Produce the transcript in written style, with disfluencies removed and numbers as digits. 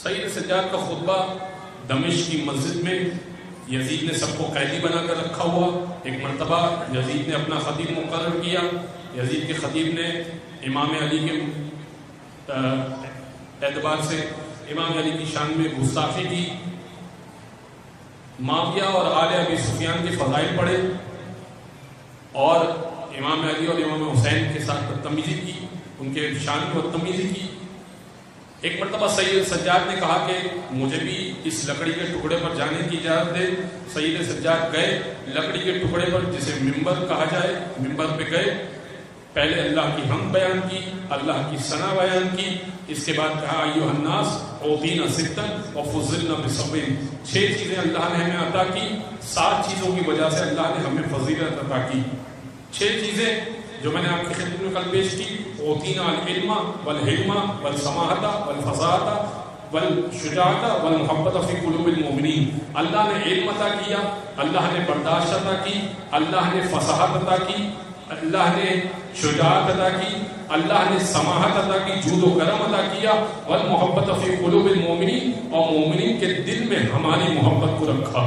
سید سجاد کا خطبہ دمشق کی مسجد میں یزید نے سب کو قیدی بنا کر رکھا ہوا. ایک مرتبہ یزید نے اپنا خطیب مقرر کیا. یزید کے خطیب نے امام علی کے اعتبار سے امام علی کی شان میں گستاخی کی. معاویہ اور آل ابی سفیان کے فضائل پڑھے اور امام علی اور امام حسین کے ساتھ بدتمیزی کی، ان کے شان میں بدتمیزی کی. ایک مرتبہ سید سجاد نے کہا کہ مجھے بھی اس لکڑی کے ٹکڑے پر جانے کی اجازت دے. سید سجاد گئے لکڑی کے ٹکڑے پر، جسے ممبر کہا جائے. ممبر پہ گئے، پہلے اللہ کی حمد بیان کی، اللہ کی ثنا بیان کی. اس کے بعد کہا ایھا الناس اوتینا ستا وفضلنا بسبع. 6 چیزیں اللہ نے ہمیں عطا کی، 7 چیزوں کی وجہ سے اللہ نے ہمیں فضیلت عطا کی. 6 چیزیں جو میں نے آپ کی خدمت میں کل پیش کی: اوتینا العلم والحلم والسماحۃ والفصاحۃ والشجاعۃ والمحبۃ فی قلوب المؤمنین. اللہ نے علم عطا کیا، اللہ نے برداشت عطا کی، اللہ نے فصاحت عطا کی، اللہ نے شجاعت عطا کی، اللہ نے سماحت عطا کی، جود و کرم عطا کیا. والمحبۃ فی قلوب المؤمنین، اور مومنین کے دل میں ہماری محبت کو رکھا.